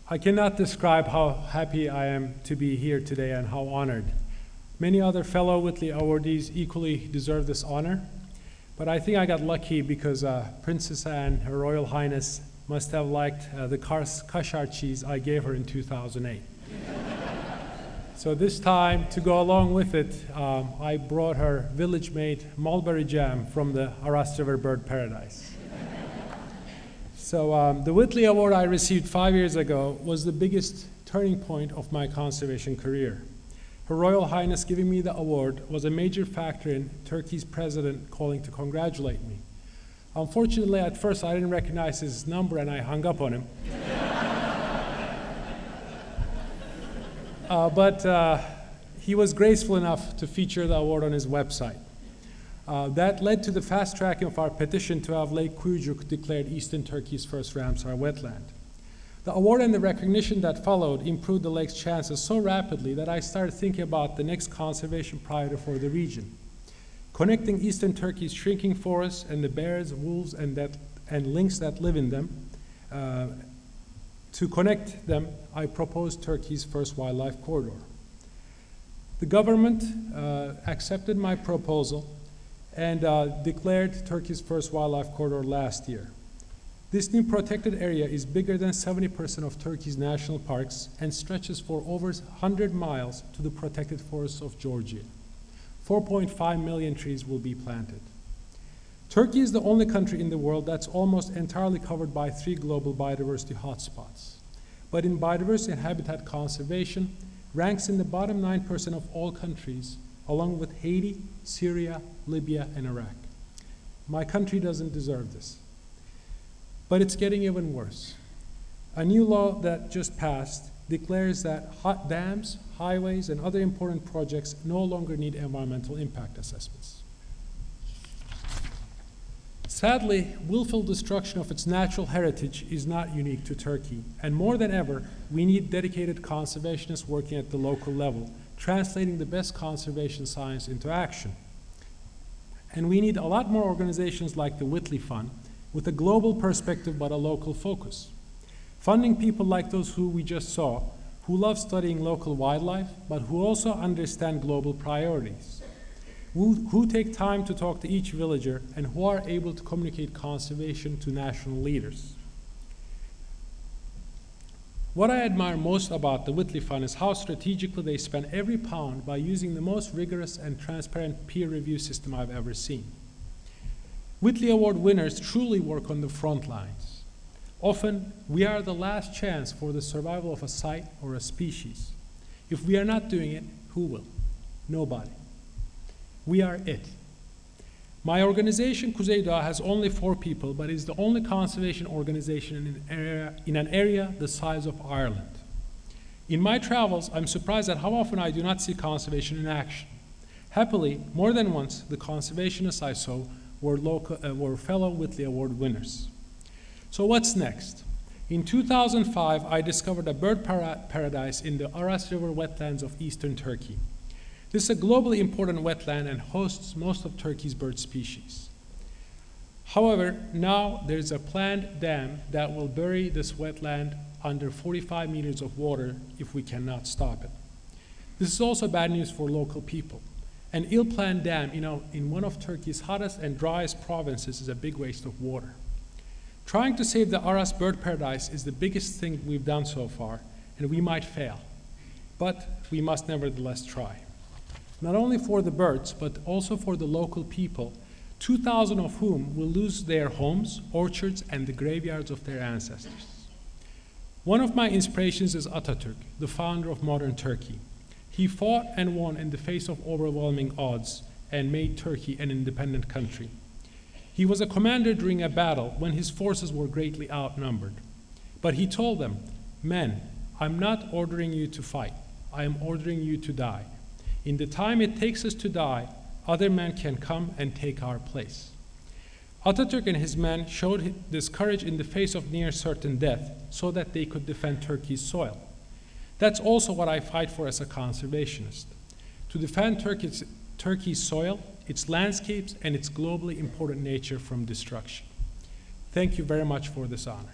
I cannot describe how happy I am to be here today and how honored. Many other fellow Whitley awardees equally deserve this honor, but I think I got lucky because Princess Anne, Her Royal Highness, must have liked the kashar cheese I gave her in 2008. So this time, to go along with it, I brought her village-made mulberry jam from the Aras River Bird Paradise. So the Whitley Award I received 5 years ago was the biggest turning point of my conservation career. Her Royal Highness giving me the award was a major factor in Turkey's president calling to congratulate me. Unfortunately, at first I didn't recognize his number and I hung up on him. But he was graceful enough to feature the award on his website. That led to the fast tracking of our petition to have Lake Kuyucuk declared Eastern Turkey's first Ramsar wetland. The award and the recognition that followed improved the lake's chances so rapidly that I started thinking about the next conservation priority for the region. Connecting Eastern Turkey's shrinking forests and the bears, wolves, and lynx that live in them. To connect them, I proposed Turkey's first wildlife corridor. The government accepted my proposal and declared Turkey's first wildlife corridor last year. This new protected area is bigger than 70% of Turkey's national parks and stretches for over 100 miles to the protected forests of Georgia. 4.5 million trees will be planted. Turkey is the only country in the world that's almost entirely covered by 3 global biodiversity hotspots. But in biodiversity and habitat conservation, ranks in the bottom 9% of all countries, along with Haiti, Syria, Libya, and Iraq. My country doesn't deserve this. But it's getting even worse. A new law that just passed declares that dams, highways, and other important projects no longer need environmental impact assessments. Sadly, willful destruction of its natural heritage is not unique to Turkey, and more than ever, we need dedicated conservationists working at the local level, translating the best conservation science into action. And we need a lot more organizations like the Whitley Fund, with a global perspective but a local focus. Funding people like those who we just saw, who love studying local wildlife, but who also understand global priorities, who take time to talk to each villager, and who are able to communicate conservation to national leaders. What I admire most about the Whitley Fund is how strategically they spend every pound by using the most rigorous and transparent peer review system I've ever seen. Whitley Award winners truly work on the front lines. Often, we are the last chance for the survival of a site or a species. If we are not doing it, who will? Nobody. We are it. My organization, Kuzey Doğa, has only 4 people, but is the only conservation organization in an area the size of Ireland. In my travels, I'm surprised at how often I do not see conservation in action. Happily, more than once, the conservationists I saw were fellow Whitley Award winners. So what's next? In 2005, I discovered a bird paradise in the Aras River wetlands of eastern Turkey. This is a globally important wetland and hosts most of Turkey's bird species. However, now there's a planned dam that will bury this wetland under 45 meters of water if we cannot stop it. This is also bad news for local people. An ill-planned dam in one of Turkey's hottest and driest provinces is a big waste of water. Trying to save the Aras bird paradise is the biggest thing we've done so far, and we might fail. But we must nevertheless try. Not only for the birds, but also for the local people, 2,000 of whom will lose their homes, orchards, and the graveyards of their ancestors. One of my inspirations is Atatürk, the founder of modern Turkey. He fought and won in the face of overwhelming odds and made Turkey an independent country. He was a commander during a battle when his forces were greatly outnumbered. But he told them, "Men, I'm not ordering you to fight. I am ordering you to die. In the time it takes us to die, other men can come and take our place." Atatürk and his men showed this courage in the face of near certain death so that they could defend Turkey's soil. That's also what I fight for as a conservationist, to defend Turkey's soil, its landscapes, and its globally important nature from destruction. Thank you very much for this honor.